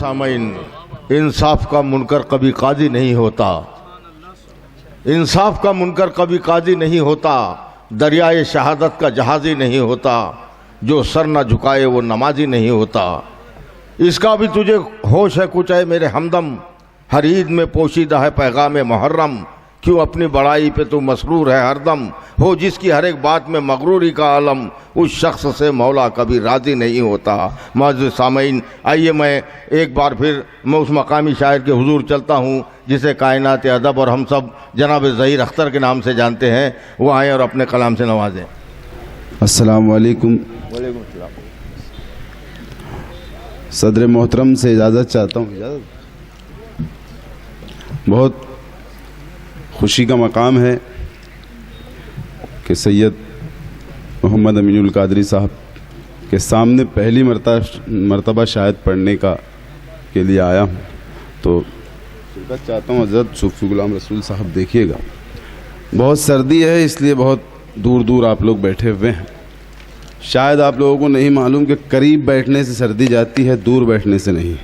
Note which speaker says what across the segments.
Speaker 1: सामईन, इंसाफ का मुनकर कभी काजी नहीं होता, इंसाफ का मुनकर कभी काजी नहीं होता, दरियाए शहादत का जहाजी नहीं होता, जो सर न झुकाए वो नमाजी नहीं होता। इसका भी तुझे होश है कुछ है मेरे हमदम, हर ईद में पोशीदा है पैगाम मुहर्रम, क्यों अपनी बड़ाई पे तू मसरूर है हरदम, हो जिसकी हर एक बात में मगरूरी का आलम, उस शख्स से मौला कभी राज़ी नहीं होता। मौजूद सामईन, आइए मैं एक बार फिर मैं उस मकामी शायर के हुजूर चलता हूँ जिसे कायनात अदब और हम सब जनाब ज़हीर अख्तर के नाम से जानते हैं, वो आएँ और अपने कलाम से नवाजें।
Speaker 2: अस्सलामु अलैकुम।
Speaker 1: वालेकुम सलाम।
Speaker 2: सदर मोहतरम से इजाज़त चाहता हूँ। इजाज़त। बहुत खुशी का मकाम है कि सैयद मोहम्मद अमीनुल कादरी साहब के सामने पहली मर्तबा शायद पढ़ने के लिए आया हूँ। तो शिरकत चाहता हूँ हज़रत सूफ़ी गुलाम रसूल साहब। देखिएगा बहुत सर्दी है, इसलिए बहुत दूर दूर आप लोग बैठे हुए हैं। शायद आप लोगों को नहीं मालूम कि करीब बैठने से सर्दी जाती है, दूर बैठने से नहीं।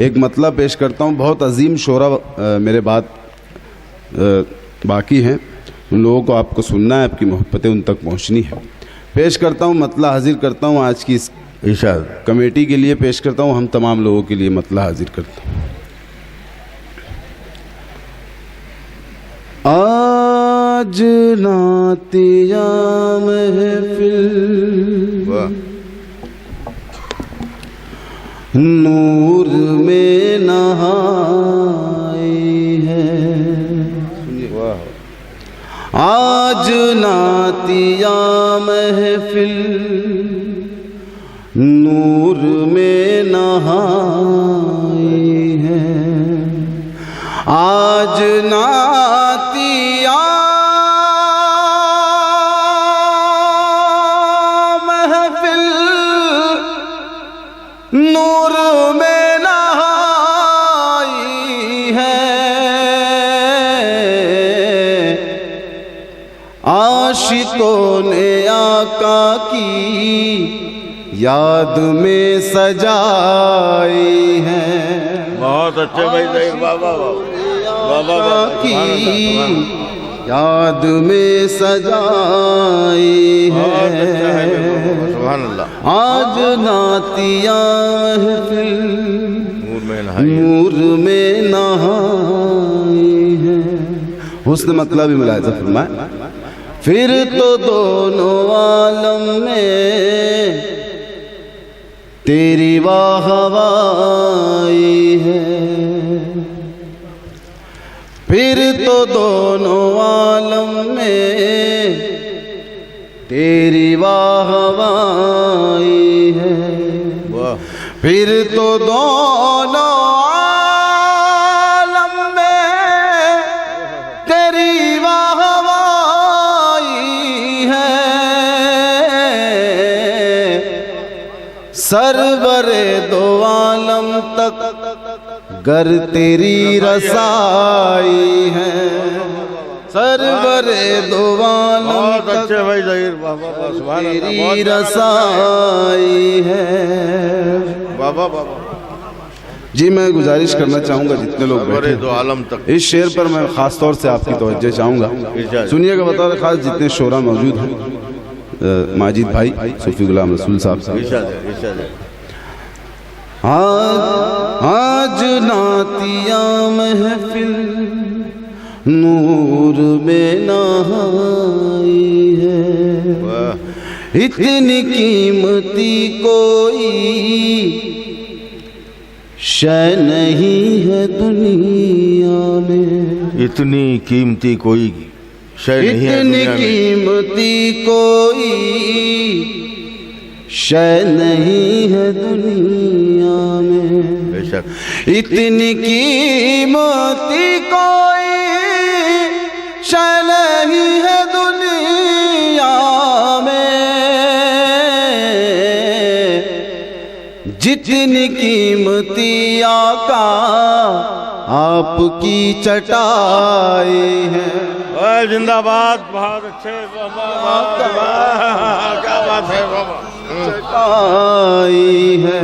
Speaker 2: एक मतलब पेश करता हूँ, बहुत अजीम शोरा मेरे बात बाकी हैं, उन लोगों को आपको सुनना है, आपकी मोहब्बतें उन तक पहुँचनी है। पेश करता हूँ, मतला हाजिर करता हूँ आज की इस
Speaker 1: इरशाद
Speaker 2: कमेटी के लिए पेश करता हूँ, हम तमाम लोगों के लिए मतला हाजिर करता हूँ। आज नातिया महफिल नूर में नहाई है, आज नातिया महफिल नूर में नहाई है, आज नातिया महफिल नूर में नहाई है, आशिकों ने आका की याद में सजाई है।
Speaker 1: बहुत अच्छे भाई ज़हीर बाबा बाबा
Speaker 2: की याद में सजाई है,
Speaker 1: सुभान अल्लाह।
Speaker 2: आज नातिया महफिल नूर में नहाई है। हुस्न मतलब भी मुलाहिज़ा फरमाए। फिर तो दोनों आलम में तेरी वाह हवाई है, फिर तो दोनों आलम में तेरी वाह हवाई है, फिर तो दोनों आलम में तेरी वाह हवाई है, सरवरे दो आलम तक गर तेरी रसाई है, सरवरे दो आलम तक
Speaker 1: भाई ज़हीर बाबा
Speaker 2: तेरी रसाई है।
Speaker 1: बाबा बाबा
Speaker 2: जी मैं गुजारिश करना चाहूँगा जितने लोग बैठे
Speaker 1: दो आलम तक
Speaker 2: इस शेर पर मैं ख़ास तौर से आपकी तवज्जो चाहूँगा। सुनिएगा, बतौर ख़ास जितने शोरा मौजूद हैं, माजिद भाई, सूफ़ी गुलाम रसूल साहब। आज नातिया महफिल नूर में नहाई है, इतनी कीमती कोई शय नहीं है दुनिया में,
Speaker 1: इतनी कीमती कोई शय नहीं है
Speaker 2: इतनी कीमती कोई शय नहीं है दुनिया में,
Speaker 1: बेशक
Speaker 2: इतनी कीमती कोई शय नहीं है दुनिया में, जितनी कीमती आका आपकी चटाई है।
Speaker 1: जिंदाबाद, बहुत अच्छे बाबा, क्या बात है बाबा।
Speaker 2: चटाई है।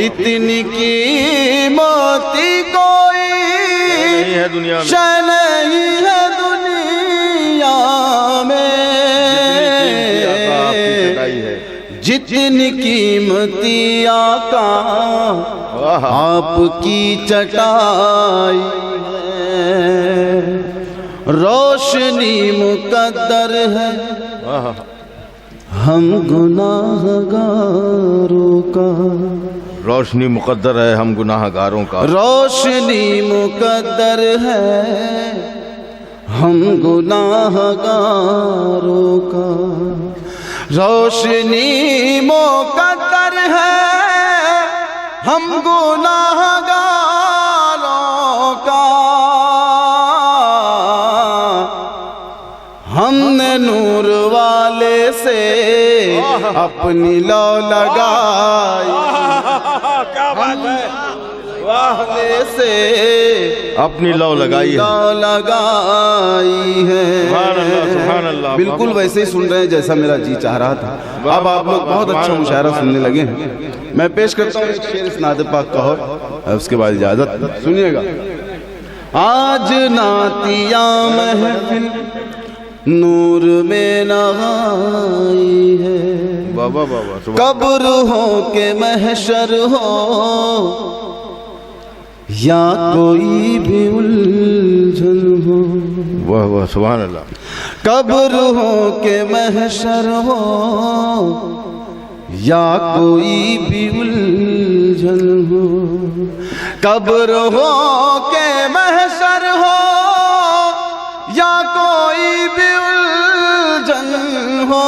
Speaker 2: इतनी कीमती कोई
Speaker 1: नहीं है दुनिया में,
Speaker 2: शय नहीं है दुनिया में, जितनी कीमती आका आपकी चटाई है। रोशनी मुकद्दर है हम गुनाहगारों का,
Speaker 1: रोशनी मुकद्दर है हम गुनाहगारों का,
Speaker 2: रोशनी मुकद्दर है हम गुनाहगारों का, रोशनी मुकद्दर है हम गुनाहगारों का। हमने नूर वाले से अपनी लौ लगाई,
Speaker 1: क्या बात है,
Speaker 2: वाले से
Speaker 1: अपनी लौ लगाई है,
Speaker 2: लौ लगाई है।
Speaker 1: सुभान अल्लाह।
Speaker 2: बिल्कुल वैसे ही सुन रहे हैं जैसा मेरा जी चाह रहा था। अब आप लोग बहुत अच्छा मुशायरा सुनने लगे हैं। मैं पेश करता हूँ एक शेर इस नात पाक का, और उसके बाद इजाजत सुनिएगा। आज नातिया महफिल नूर में नहाई है,
Speaker 1: बाबा बाबा
Speaker 2: कब्र हो के महशर हो या कोई भी उलझन हो,
Speaker 1: वाह वाह सुभान अल्लाह।
Speaker 2: कब्र हो के महशर हो या कोई भी उलझन हो, कब्र हो के महशर हो या कोई भी उलझन हो,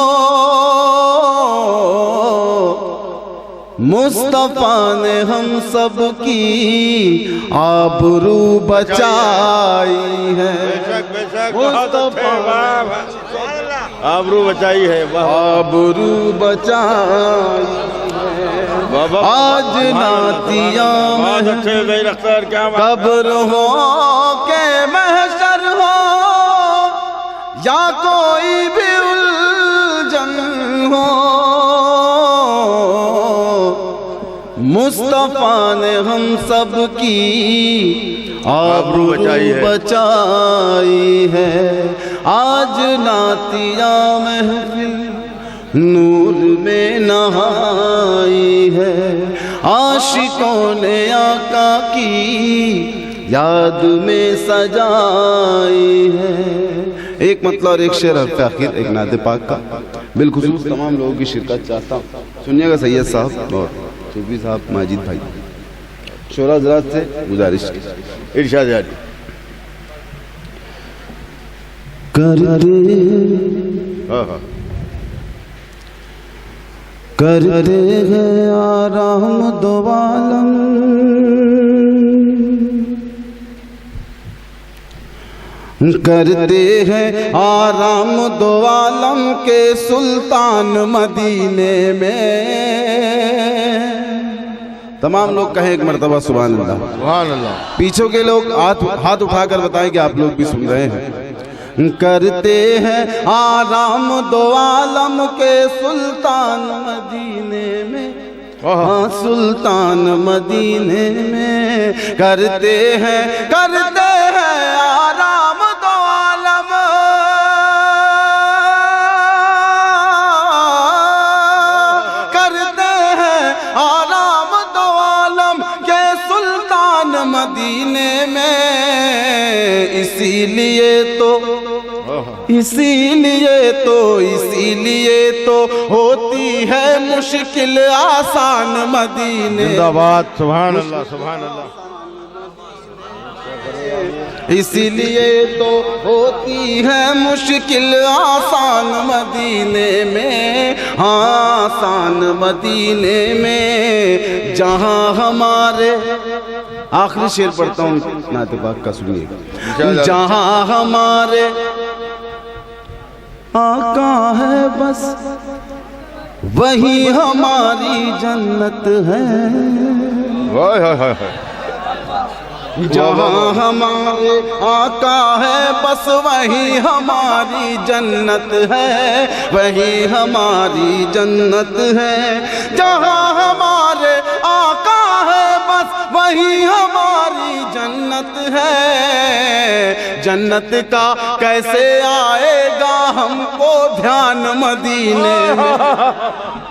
Speaker 2: मुस्तफा ने हम सब की आबरू बचाई है, मुस्तफा
Speaker 1: आबरू बचाई है,
Speaker 2: आबरू बचाई है। आज नातिया कब्र हो के महशर हो या कोई भी उलझन हो, मुस्तफा ने हम सब की आबरू बचाई है। आज नातिया महफिल नूर में नहाई है, आशिकों ने आका की याद में सजाई है। एक मतलब और एक शेर हफ्ते आखिर एक नाते पाक का बिलखुसूस तमाम लोगों की शिरकत चाहता हूँ। सुनिएगा सैयद साहब और सूफी साहब माजिद भाई, शोरा हज़रात से गुजारिश
Speaker 1: इरशाद जारी।
Speaker 2: करते हैं आराम दो आलम, करते हैं आराम दो आलम के सुल्तान मदीने में। तमाम लोग कहें एक मर्तबा सुभान अल्लाह।
Speaker 1: सुभान अल्लाह।
Speaker 2: पीछे के लोग हाथ उठाकर बताएं कि आप लोग भी सुन रहे हैं। करते हैं आराम दो आलम के सुल्तान मदीने में, हाँ सुल्तान मदीने में करते हैं आराम दो आलम, करते हैं आराम दो आलम के सुल्तान मदीने में। इसीलिए तो होती है मुश्किल आसान मदीने।
Speaker 1: जिंदाबाद सुभान अल्लाह सुभान अल्लाह।
Speaker 2: इसीलिए तो होती है मुश्किल आसान मदीने में, हाँ आसान मदीने में। जहाँ हमारे आखिरी शेर पढ़ता हूँ नाते पाक का, सुनिएगा। जहाँ हमारे आका है बस वही हमारी जन्नत है, जहाँ हमारे आका है बस वही हमारी जन्नत है, वही हमारी जन्नत है। जहाँ हमारे आका है बस वही हमारी जन्नत है। जन्नत का कैसे आएगा हमको ध्यान मदीने में।